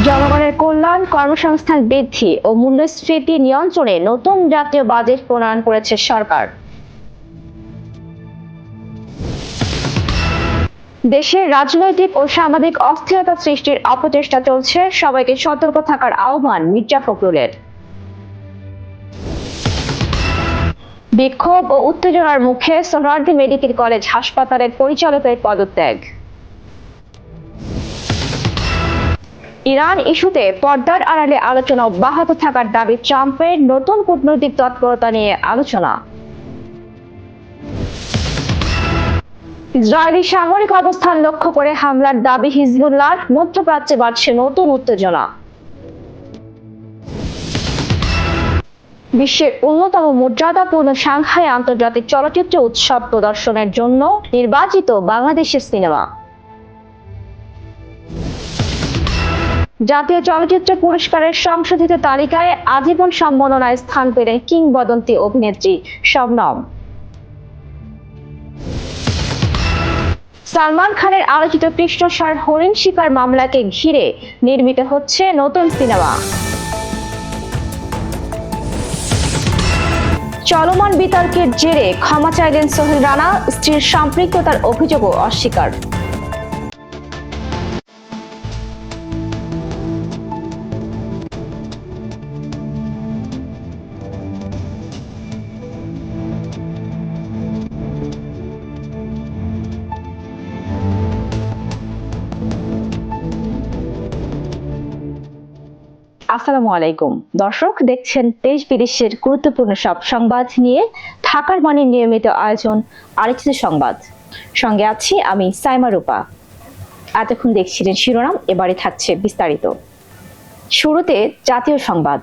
জনগণের কল্যাণ, কর্মসংস্থান বৃদ্ধি ও মূল্যস্ফীতি নিয়ন্ত্রণে নতুন জাতীয় বাজেট প্রণয়ন করেছে সরকার। দেশের রাজনৈতিক ও সামাজিক অস্থিরতা সৃষ্টির অপচেষ্টা চলছে, সবাইকে সতর্ক থাকার আহ্বান মির্জা ফখরুলের। বিক্ষোভ ও উত্তেজনার মুখে সোহরাওয়ার্দী মেডিকেল কলেজ হাসপাতালের পরিচালকের পদত্যাগ। ইরান ইস্যুতে পর্দার আড়ালে আলোচনা অব্যাহত থাকার দাবি ট্রাম্পের, নতুন কূটনৈতিক তৎপরতা নিয়ে আলোচনা। ইসরায়েলি সামরিক অবস্থান লক্ষ্য করে হামলার দাবি হিজবুল্লাহর, মধ্যপ্রাচ্যে বাড়ছে নতুন উত্তেজনা। বিশ্বের অন্যতম মর্যাদাপূর্ণ সাংহাই আন্তর্জাতিক চলচ্চিত্র উৎসব প্রদর্শনের জন্য নির্বাচিত বাংলাদেশের সিনেমা। জাতীয় চলচ্চিত্র পুরস্কারের সংশোধিত তালিকায় আজীবন সম্মাননায় স্থান পেলেন কিংবদন্তি অভিনেত্রী শবনম। সালমান খানের আলোচিত কৃষ্ণসার হরিণ শিকার মামলাকে ঘিরে নির্মিত হচ্ছে নতুন সিনেমা। চলমান বিতর্কের জেরে ক্ষমা চাইলেন সোহেল রানা, স্ত্রীর সম্পৃক্ততার অভিযোগও অস্বীকার। আসসালামু আলাইকুম দর্শক, দেখছেন দেশ বিদেশের গুরুত্বপূর্ণ সব সংবাদ নিয়ে ঢাকার বাণীর নিয়মিত আয়োজন আরেকটি সংবাদ। সঙ্গে আছি আমি সাইমা রূপা। এতক্ষণ দেখছিলেন শিরোনাম, এবারে থাকছে বিস্তারিত। শুরুতে জাতীয় সংবাদ।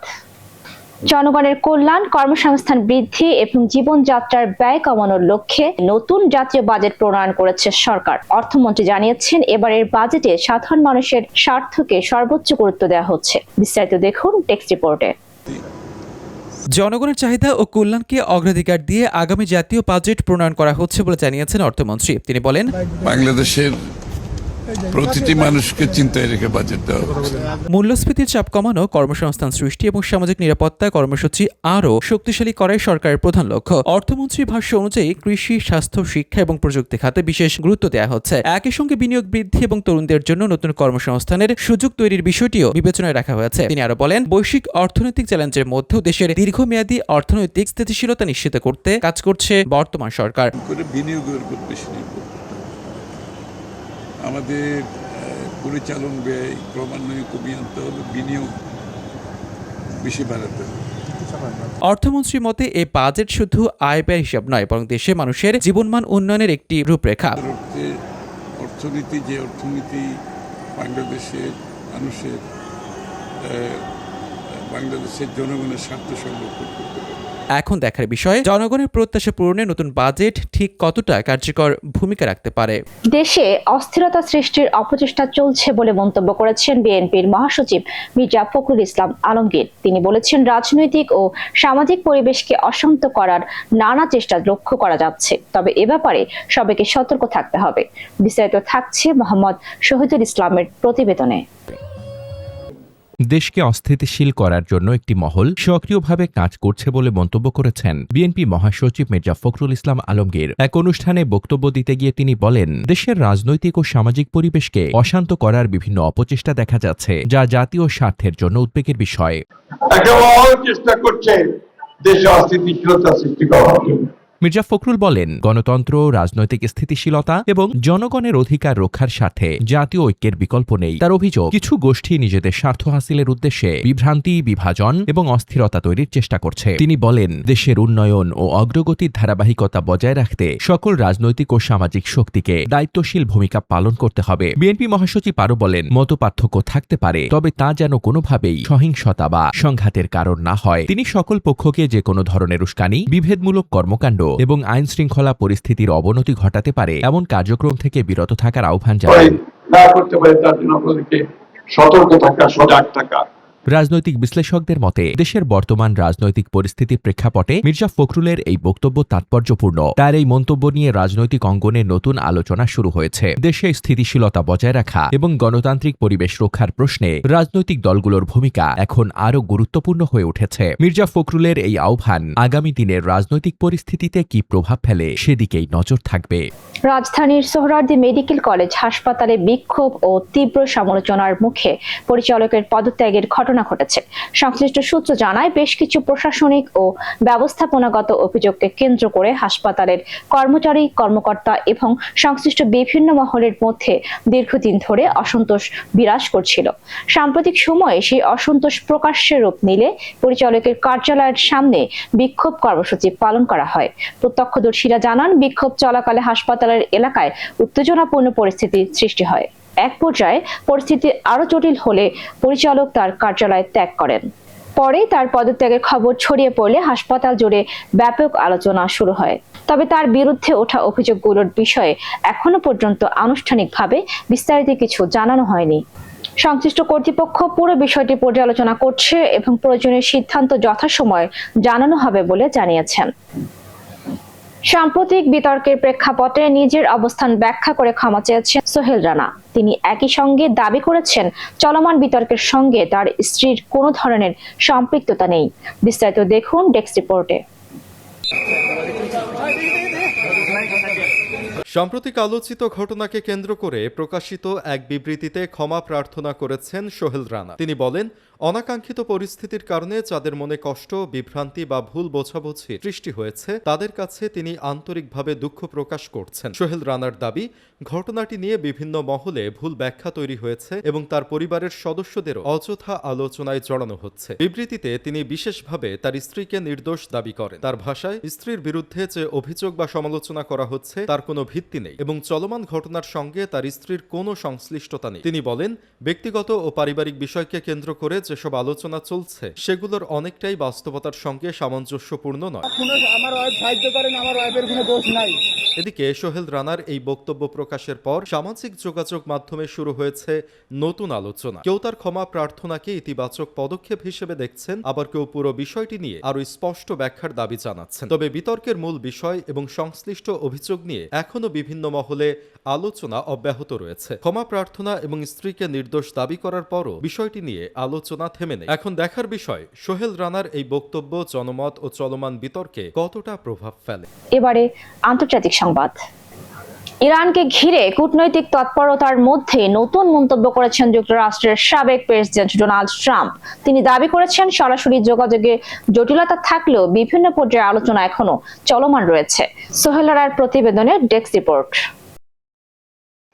জনগণের কল্যাণ, কর্মসংস্থান বৃদ্ধি এবং জীবনযাত্রার ব্যয় কমানোর লক্ষ্যে নতুন জাতীয় বাজেট প্রণয়ন করেছে সরকার। অর্থমন্ত্রী জানিয়েছেন, এবারের বাজেটে সাধারণ মানুষের স্বার্থকে সর্বোচ্চ গুরুত্ব দেওয়া হচ্ছে। বিস্তারিত দেখুন টেক্সট রিপোর্টে। জনগণের চাহিদা ও কল্যাণকে অগ্রাধিকার দিয়ে আগামী জাতীয় বাজেট প্রণয়ন করা হচ্ছে বলে জানিয়েছেন অর্থমন্ত্রী। তিনি বলেন, বাংলাদেশের প্রতিটি মানুষকে চিন্তায় রেখে বাজেট দেওয়া হচ্ছে। মূল্যস্ফীতির চাপ কমানো, কর্মসংস্থান সৃষ্টি এবং সামাজিক নিরাপত্তা কর্মসূচি আরও শক্তিশালী করাই সরকারের প্রধান লক্ষ্য। অর্থমন্ত্রীর ভাষ্য অনুযায়ী কৃষি, স্বাস্থ্য, শিক্ষা এবং প্রযুক্তি খাতে বিশেষ গুরুত্ব দেওয়া হচ্ছে। একই সঙ্গে বিনিয়োগ বৃদ্ধি এবং তরুণদের জন্য নতুন কর্মসংস্থানের সুযোগ তৈরির বিষয়টিও বিবেচনায় রাখা হয়েছে। তিনি আরো বলেন, বৈশ্বিক অর্থনৈতিক চ্যালেঞ্জের মধ্যেও দেশের দীর্ঘমেয়াদী অর্থনৈতিক স্থিতিশীলতা নিশ্চিত করতে কাজ করছে বর্তমান সরকার। বিনিয়োগের উপর বেশি নির্ভর করতে হবে। আমাদের পরিচালন ব্যয় ক্রমান্বয়ে কমিয়ে আনতে হবে, বিনিয়োগ বেশি বাড়াতে হবে। অর্থমন্ত্রীর মতে এই বাজেট শুধু আয় ব্যয় হিসাব নয়, বরং দেশে মানুষের জীবনমান উন্নয়নের একটি রূপরেখা। অর্থনীতি বাংলাদেশের মানুষের, বাংলাদেশের জনগণের স্বার্থ সংরক্ষণ করতে পারে। এখন দেখার বিষয়, জনগণের প্রত্যাশা পূরণে নতুন বাজেট ঠিক কতটা কার্যকর ভূমিকা রাখতে পারে। দেশে অস্থিরতা সৃষ্টির অপচেষ্টা চলছে বলে মন্তব্য করেছেন বিএনপির মহাসচিব মির্জা ফখরুল ইসলাম আলমগীর। তিনি বলেছেন, রাজনৈতিক ও সামাজিক পরিবেশকে অশান্ত করার নানা চেষ্টা লক্ষ্য করা যাচ্ছে, তবে এ ব্যাপারে সবাইকে সতর্ক থাকতে হবে। বিস্তারিত থাকছে মোহাম্মদ শহীদুল ইসলামের প্রতিবেদনে। দেশকে অস্থিতিশীল করার জন্য একটি মহল সক্রিয়ভাবে কাজ করছে বলে মন্তব্য করেছেন বিএনপি মহাসচিব মির্জা ফখরুল ইসলাম আলমগীর। এক অনুষ্ঠানে বক্তব্য দিতে গিয়ে তিনি বলেন, দেশের রাজনৈতিক ও সামাজিক পরিবেশকে অশান্ত করার বিভিন্ন অপচেষ্টা দেখা যাচ্ছে, যা জাতীয় স্বার্থের জন্য উদ্বেগের বিষয়। একটা মহল চেষ্টা করছে দেশে অস্থিতিশীলতা সৃষ্টি করার জন্য। মির্জা ফখরুল বলেন, গণতন্ত্র, রাজনৈতিক স্থিতিশীলতা এবং জনগণের অধিকার রক্ষার স্বার্থে জাতীয় ঐক্যের বিকল্প নেই। তার অভিযোগ, কিছু গোষ্ঠী নিজেদের স্বার্থ হাসিলের উদ্দেশ্যে বিভ্রান্তি, বিভাজন এবং অস্থিরতা তৈরির চেষ্টা করছে। তিনি বলেন, দেশের উন্নয়ন ও অগ্রগতির ধারাবাহিকতা বজায় রাখতে সকল রাজনৈতিক ও সামাজিক শক্তিকে দায়িত্বশীল ভূমিকা পালন করতে হবে। বিএনপি মহাসচিব আরও বলেন, মতপার্থক্য থাকতে পারে, তবে তা যেন কোনোভাবেই সহিংসতা বা সংঘাতের কারণ না হয়। তিনি সকল পক্ষকে যে কোনো ধরনের উস্কানি, বিভেদমূলক কর্মকাণ্ড এবং আইন শৃঙ্খলা পরিস্থিতির অবনতি ঘটাতে পারে এমন কার্যক্রম থেকে বিরত থাকার আহ্বান জানান। না করতে পারে তার জন্য আপনাদেরকে সতর্ক থাকা, সজাগ থাকা। রাজনৈতিক বিশ্লেষকদের মতে দেশের বর্তমান রাজনৈতিক পরিস্থিতির প্রেক্ষাপটে মির্জা ফখরুলের এই বক্তব্য তাৎপর্যপূর্ণ। তার এই মন্তব্য নিয়ে রাজনৈতিক অঙ্গনে নতুন আলোচনা শুরু হয়েছে। দেশে স্থিতিশীলতা বজায় রাখা এবং গণতান্ত্রিক পরিবেশ রক্ষার প্রশ্নে রাজনৈতিক দলগুলোর ভূমিকা এখন আরও গুরুত্বপূর্ণ হয়ে উঠেছে। মির্জা ফখরুলের এই আহ্বান আগামী দিনের রাজনৈতিক পরিস্থিতিতে কি প্রভাব ফেলে সেদিকেই নজর থাকবে। রাজধানীর সোহরাওয়ার্দী মেডিকেল কলেজ হাসপাতালে বিক্ষোভ ও তীব্র সমালোচনার মুখে পরিচালকের পদত্যাগের ঘটনা ঘটেছে। সংশ্লিষ্ট সূত্র জানায়, বেশ কিছু প্রশাসনিক ও ব্যবস্থাপনাগত অভিযোগকে কেন্দ্র করে হাসপাতালের কর্মচারী, কর্মকর্তা এবং সংশ্লিষ্ট বিভিন্ন মহলের মধ্যে দীর্ঘদিন ধরে অসন্তোষ বিরাজ করছিল। সাম্প্রতিক সময়ে সেই অসন্তোষ প্রকাশ্যে রূপ নিলে পরিচালকের কার্যালয়ের সামনে বিক্ষোভ কর্মসূচি পালন করা হয়। প্রত্যক্ষদর্শীরা জানান, বিক্ষোভ চলাকালে হাসপাতালের এলাকায় উত্তেজনাপূর্ণ পরিস্থিতি সৃষ্টি হয়। এক পর্যায়ে পরিস্থিতি আরো জটিল হলে পরিচালক তার কার্যালয় ত্যাগ করেন। পরে তার পদত্যাগের খবর ছড়িয়ে পড়লে হাসপাতাল জুড়ে ব্যাপক আলোচনা শুরু হয়। তবে তার বিরুদ্ধে ওঠা অভিযোগগুলোর বিষয়ে এখনো পর্যন্ত আনুষ্ঠানিকভাবে বিস্তারিত কিছু জানানো হয়নি। সংশ্লিষ্ট কর্তৃপক্ষ পুরো বিষয়টি পর্যালোচনা করছে এবং প্রয়োজনীয় সিদ্ধান্ত যথাসময়ে জানানো হবে বলে জানিয়েছেন। সাম্প্রতিক বিতর্কের প্রেক্ষাপটে নিজের অবস্থান ব্যাখ্যা করে ক্ষমা চেয়েছেন সোহেল রানা। তিনি একই সঙ্গে দাবি করেছেন, চলমান বিতর্কের সঙ্গে তার স্ত্রীর কোনো ধরনের সম্পৃক্ততা নেই। বিস্তারিত দেখুন ডেস্ক রিপোর্টে। সাম্প্রতিক আলোচিত ঘটনাকে কেন্দ্র করে প্রকাশিত এক বিবৃতিতে ক্ষমা প্রার্থনা করেছেন সোহেল রানা। তিনি বলেন, অনাকাঙ্ক্ষিত পরিস্থিতির কারণে যাদের মনে কষ্ট, বিভ্রান্তি বা ভুল বোঝাবুঝি সৃষ্টি হয়েছে তাদের কাছে তিনি আন্তরিকভাবে দুঃখ প্রকাশ করছেন। সোহেল রানার দাবি, ঘটনাটি নিয়ে বিভিন্ন মহলে ভুল ব্যাখ্যা তৈরি হয়েছে এবং তার পরিবারের সদস্যদেরও অযথা আলোচনায় জড়ানো হচ্ছে। বিবৃতিতে তিনি বিশেষভাবে তার স্ত্রীকে নির্দোষ দাবি করেন। তার ভাষায়, স্ত্রীর বিরুদ্ধে যে অভিযোগ বা সমালোচনা করা হচ্ছে তার কোনো ভিত্তি নেই এবং চলমান ঘটনার সঙ্গে তার স্ত্রীর কোনো সংশ্লিষ্টতা নেই। তিনি বলেন, ব্যক্তিগত ও পারিবারিক বিষয়কে কেন্দ্র করে যেসব আলোচনা চলছে সেগুলোর অনেকটাই বাস্তবতার সঙ্গে সামঞ্জস্যপূর্ণ নয়। এদিকে সোহেল রানার এই বক্তব্য প্রকাশের পর সামাজিক যোগাযোগ মাধ্যমে শুরু হয়েছে নতুন আলোচনা। কেউ তার ক্ষমা প্রার্থনাকে ইতিবাচক পদক্ষেপ হিসেবে দেখছেন, আবার কেউ পুরো বিষয়টি নিয়ে আরো স্পষ্ট ব্যাখ্যার দাবি জানাচ্ছেন। তবে বিতর্কের মূল বিষয় এবং সংশ্লিষ্ট অভিযোগ নিয়ে এখনো বিভিন্ন মহলে আলোচনা অব্যাহত রয়েছে। ক্ষমা প্রার্থনা এবং স্ত্রীকে নির্দোষ দাবি করার পরও বিষয়টি নিয়ে আলোচনা থেমে নেই। এখন দেখার বিষয়, সোহেল রানার এই বক্তব্য জনমত ও চলমান বিতর্কে কতটা প্রভাব ফেলে। এবারে আন্তর্জাতিক সংবাদ। ইরানকে ঘিরে কূটনৈতিক তৎপরতার মধ্যে নতুন মন্তব্য করেছেন যুক্তরাষ্ট্রের সাবেক প্রেসিডেন্ট ডোনাল্ড ট্রাম্প। তিনি দাবি করেছেন, সরাসরি যোগাযোগে জটিলতা থাকলেও বিভিন্ন পর্যায়ে আলোচনা এখনো চলমান রয়েছে। সোহেল রানার প্রতিবেদনে ডেস্ক রিপোর্ট।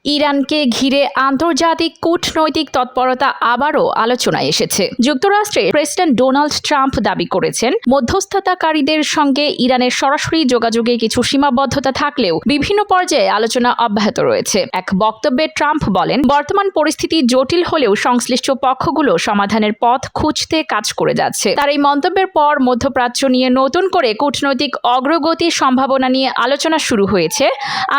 ইরানকে ঘিরে আন্তর্জাতিক কূটনৈতিক তৎপরতা আবারও আলোচনায় এসেছে। যুক্তরাষ্ট্রের প্রেসিডেন্ট ডোনাল্ড ট্রাম্প দাবি করেছেন, মধ্যস্থতাকারীদের সঙ্গে ইরানের সরাসরি যোগাযোগে কিছু সীমাবদ্ধতা থাকলেও বিভিন্ন পর্যায়ে আলোচনা অব্যাহত রয়েছে। এক বক্তব্যে ট্রাম্প বলেন, বর্তমান পরিস্থিতি জটিল হলেও সংশ্লিষ্ট পক্ষগুলো সমাধানের পথ খুঁজতে কাজ করে যাচ্ছে। তার এই মন্তব্যের পর মধ্যপ্রাচ্য নিয়ে নতুন করে কূটনৈতিক অগ্রগতির সম্ভাবনা নিয়ে আলোচনা শুরু হয়েছে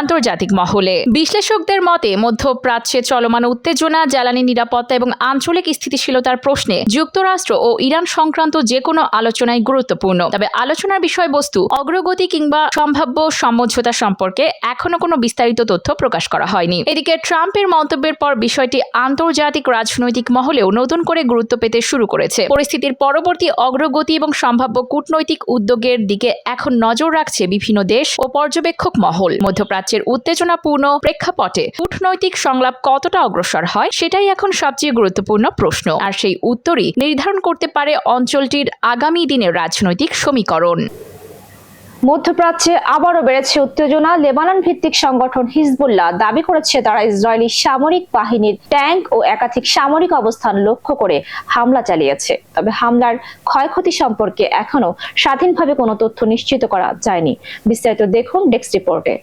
আন্তর্জাতিক মহলে। বিশ্লেষকদের মধ্যপ্রাচ্যে চলমান উত্তেজনা, জ্বালানি নিরাপত্তা এবং আঞ্চলিক স্থিতিশীলতার প্রশ্নে যুক্তরাষ্ট্র ও ইরান সংক্রান্ত যে কোনো আলোচনাই গুরুত্বপূর্ণ। তবে আলোচনার বিষয়বস্তু, অগ্রগতি কিংবা সম্ভাব্য সমঝোতা সম্পর্কে এখনো কোনো বিস্তারিত তথ্য প্রকাশ করা হয়নি। এদিকে ট্রাম্পের মন্তব্যের পর বিষয়টি আন্তর্জাতিক রাজনৈতিক মহলেও নতুন করে গুরুত্ব পেতে শুরু করেছে। পরিস্থিতির পরবর্তী অগ্রগতি এবং সম্ভাব্য কূটনৈতিক উদ্যোগের দিকে এখন নজর রাখছে বিভিন্ন দেশ ও পর্যবেক্ষক মহল। মধ্যপ্রাচ্যের উত্তেজনাপূর্ণ প্রেক্ষাপটে কূটনৈতিক সংলাপ কতটা অগ্রসর হয় সেটাই এখন সবচেয়ে গুরুত্বপূর্ণ প্রশ্ন, আর সেই উত্তরই নির্ধারণ করতে পারে অঞ্চলটির আগামী দিনের রাজনৈতিক সমীকরণ। মধ্যপ্রাচ্যে আবারও বেড়েছে উত্তেজনা। লেবানন ভিত্তিক সংগঠন হিজবুল্লাহ দাবি করেছে, তারা ইসরায়েলি সামরিক বাহিনীর ট্যাঙ্ক ও একাধিক সামরিক অবস্থান লক্ষ্য করে হামলা চালিয়েছে। তবে হামলার ক্ষয়ক্ষতি সম্পর্কে এখনো স্বাধীনভাবে কোনো তথ্য নিশ্চিত করা যায়নি। বিস্তারিত দেখুন ডেস্ক রিপোর্টে।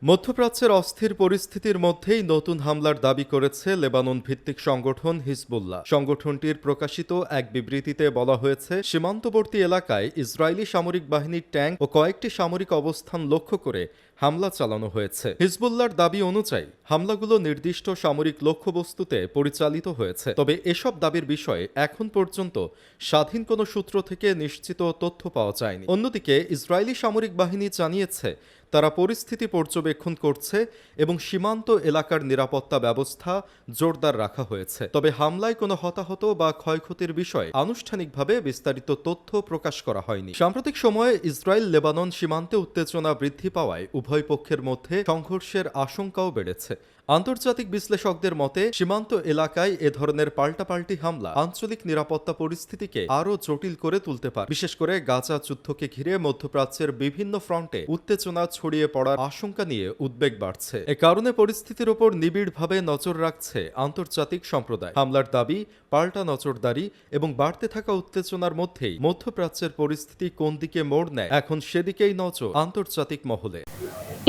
মধ্যপ্রাচ্যের অস্থির পরিস্থিতির মধ্যেই নতুন হামলার দাবি করেছে লেবানন ভিত্তিক সংগঠন হিজবুল্লাহ। সংগঠনটির প্রকাশিত এক বিবৃতিতে বলা হয়েছে, সীমান্তবর্তী এলাকায় ইসরায়েলি সামরিক বাহিনীর ট্যাঙ্ক ও কয়েকটি সামরিক অবস্থান লক্ষ্য করে হামলা চালানো হয়েছে। হিজবুল্লাহর দাবি অনুযায়ী হামলাগুলো নির্দিষ্ট সামরিক লক্ষ্যবস্তুতে পরিচালিত হয়েছে। তবে এসব দাবির বিষয়ে এখন পর্যন্ত স্বাধীন কোনো সূত্র থেকে নিশ্চিত তথ্য পাওয়া যায়নি। অন্যদিকে ইসরায়েলি সামরিক বাহিনী জানিয়েছে তারা পরিস্থিতি পর্যবেক্ষণ করছে এবং সীমান্ত এলাকার নিরাপত্তা ব্যবস্থা জোরদার রাখা হয়েছে। তবে হামলায় কোনো হতাহত বা ক্ষয়ক্ষতির বিষয়ে আনুষ্ঠানিকভাবে বিস্তারিত তথ্য প্রকাশ করা হয়নি। সাম্প্রতিক সময়ে ইসরায়েল লেবানন সীমান্তে উত্তেজনা বৃদ্ধি পাওয়ায় উভয় পক্ষের মধ্যে সংঘর্ষের আশঙ্কাও বেড়েছে। আন্তর্জাতিক বিশ্লেষকদের মতে, সীমান্ত এলাকায় এ ধরনের পাল্টাপাল্টি হামলা আঞ্চলিক নিরাপত্তা পরিস্থিতিকে আরও জটিল করে তুলতে পারে। বিশেষ করে গাজা যুদ্ধকে ঘিরে মধ্যপ্রাচ্যের বিভিন্ন ফ্রন্টে উত্তেজনা ছড়িয়ে পড়ার আশঙ্কা নিয়ে উদ্বেগ বাড়ছে। এ কারণে পরিস্থিতির ওপর নিবিড়ভাবে নজর রাখছে আন্তর্জাতিক সম্প্রদায়। হামলার দাবি, পাল্টা নজরদারি এবং বাড়তে থাকা উত্তেজনার মধ্যেই মধ্যপ্রাচ্যের পরিস্থিতি কোন দিকে মোড় নেয়, এখন সেদিকেই নজর আন্তর্জাতিক মহলে।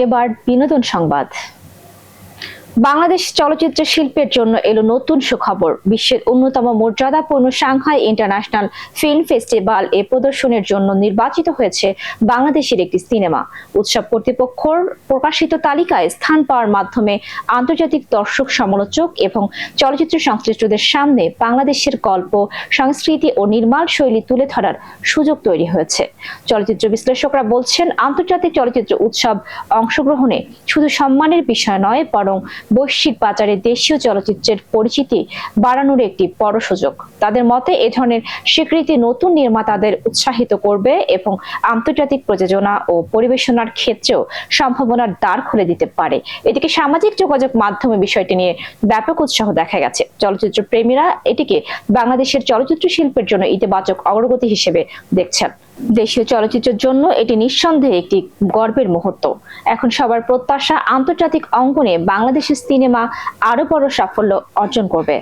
এবার বিনোদন সংবাদ। বাংলাদেশ চলচ্চিত্র শিল্পের জন্য এলো নতুন সুখবর। বিশ্বের অন্যতম মর্যাদাপূর্ণ সাংহাই ইন্টারন্যাশনাল ফিল্ম ফেস্টিভ্যাল এ প্রদর্শনের জন্য নির্বাচিত হয়েছে বাংলাদেশের একটি সিনেমা। উৎসব কর্তৃপক্ষের প্রকাশিত তালিকায় স্থান পাওয়ার মাধ্যমে আন্তর্জাতিক দর্শক, সমালোচক এবং চলচ্চিত্র সংশ্লিষ্টদের সামনে বাংলাদেশের গল্প, সংস্কৃতি ও নির্মাণ শৈলী তুলে ধরার সুযোগ তৈরি হয়েছে। চলচ্চিত্র বিশ্লেষকরা বলছেন, আন্তর্জাতিক চলচ্চিত্র উৎসব অংশগ্রহণে শুধু সম্মানের বিষয় নয়, বরং বৈশ্বিক বাজারে দেশীয় চলচ্চিত্রের পরিচিতি বাড়ানোর একটি বড় সুযোগ। তাদের মতে, এ ধরনের স্বীকৃতি নতুন নির্মাতাদের উৎসাহিত করবে এবং আন্তর্জাতিক প্রযোজনা ও পরিবেশনার ক্ষেত্রেও সম্ভাবনার দ্বার খুলে দিতে পারে। এদিকে সামাজিক যোগাযোগ মাধ্যমে বিষয়টি নিয়ে ব্যাপক উৎসাহ দেখা গেছে। চলচ্চিত্র প্রেমীরা এটিকে বাংলাদেশের চলচ্চিত্র শিল্পের জন্য ইতিবাচক অগ্রগতি হিসেবে দেখছেন। দেশীয় চলচ্চিত্রের জন্য এটি নিঃসন্দেহে একটি গর্বের মুহূর্ত। এখন সবার প্রত্যাশা, আন্তর্জাতিক অঙ্গনে বাংলাদেশের সিনেমা আরো বড় সাফল্য অর্জন করবে।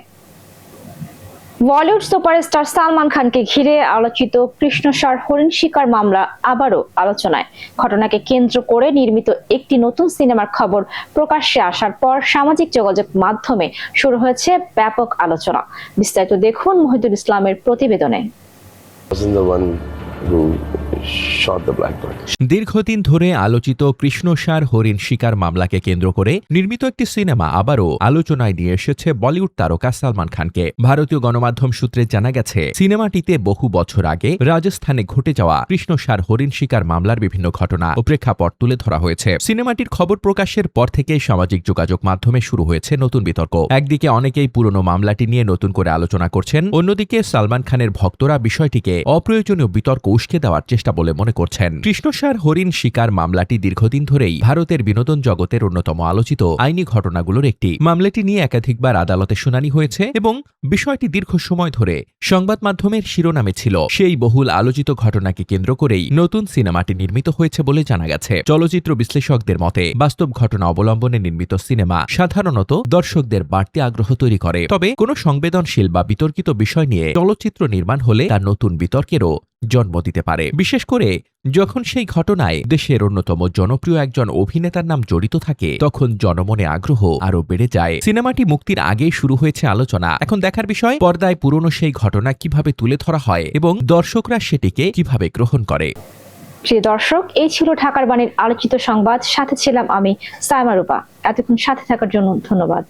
বলিউড সুপারস্টার সালমান খানকে ঘিরে আলোচিত কৃষ্ণসার হরিণ শিকার মামলা আবারও আলোচনায়। ঘটনাকে কেন্দ্র করে নির্মিত একটি নতুন সিনেমার খবর প্রকাশ্যে আসার পর সামাজিক যোগাযোগ মাধ্যমে শুরু হয়েছে ব্যাপক আলোচনা। বিস্তারিত দেখুন মহিদুল ইসলামের প্রতিবেদনে। দীর্ঘদিন ধরে আলোচিত কৃষ্ণসার হরিণ শিকার মামলাকে কেন্দ্র করে নির্মিত একটি সিনেমা আবারও আলোচনায় নিয়ে এসেছে বলিউড তারকা সালমান খানকে। ভারতীয় গণমাধ্যম সূত্রে জানা গেছে, সিনেমাটিতে বহু বছর আগে রাজস্থানে ঘটে যাওয়া কৃষ্ণসার হরিণ শিকার মামলার বিভিন্ন ঘটনা ও প্রেক্ষাপট তুলে ধরা হয়েছে। সিনেমাটির খবর প্রকাশের পর থেকে সামাজিক যোগাযোগ মাধ্যমে শুরু হয়েছে নতুন বিতর্ক। একদিকে অনেকেই পুরনো মামলাটি নিয়ে নতুন করে আলোচনা করছেন, অন্যদিকে সালমান খানের ভক্তরা বিষয়টিকে অপ্রয়োজনীয় বিতর্ক উস্কে দেওয়ার চেষ্টা বলে মনে করছেন। কৃষ্ণসার হরিণ শিকার মামলাটি দীর্ঘদিন ধরেই ভারতের বিনোদন জগতের অন্যতম আলোচিত আইনি ঘটনাগুলোর একটি। মামলাটি নিয়ে একাধিকবার আদালতে শুনানি হয়েছে এবং বিষয়টি দীর্ঘ সময় ধরে সংবাদ মাধ্যমের শিরোনামে ছিল। সেই বহুল আলোচিত ঘটনাকে কেন্দ্র করেই নতুন সিনেমাটি নির্মিত হয়েছে বলে জানা গেছে। চলচ্চিত্র বিশ্লেষকদের মতে, বাস্তব ঘটনা অবলম্বনে নির্মিত সিনেমা সাধারণত দর্শকদের বাড়তি আগ্রহ তৈরি করে। তবে কোনো সংবেদনশীল বা বিতর্কিত বিষয় নিয়ে চলচ্চিত্র নির্মাণ হলে তা নতুন বিতর্কেরও জন্ম দিতে পারে, বিশেষ করে যখন সেই ঘটনায় দেশের অন্যতম জনপ্রিয় একজন অভিনেতার নাম জড়িত থাকে, তখন জনমনে আগ্রহ আরো বেড়ে যায়। সিনেমাটি মুক্তির আগেই শুরু হয়েছে আলোচনা। এখন দেখার বিষয়, পর্দায় পুরনো সেই ঘটনা কিভাবে তুলে ধরা হয় এবং দর্শকরা সেটিকে কিভাবে গ্রহণ করে। প্রিয় দর্শক, এই ছিল ঢাকার বাণীর আলোচিত সংবাদ। সাথে ছিলাম আমি সাইমা রূপা। এতক্ষণ সাথে থাকার জন্য ধন্যবাদ।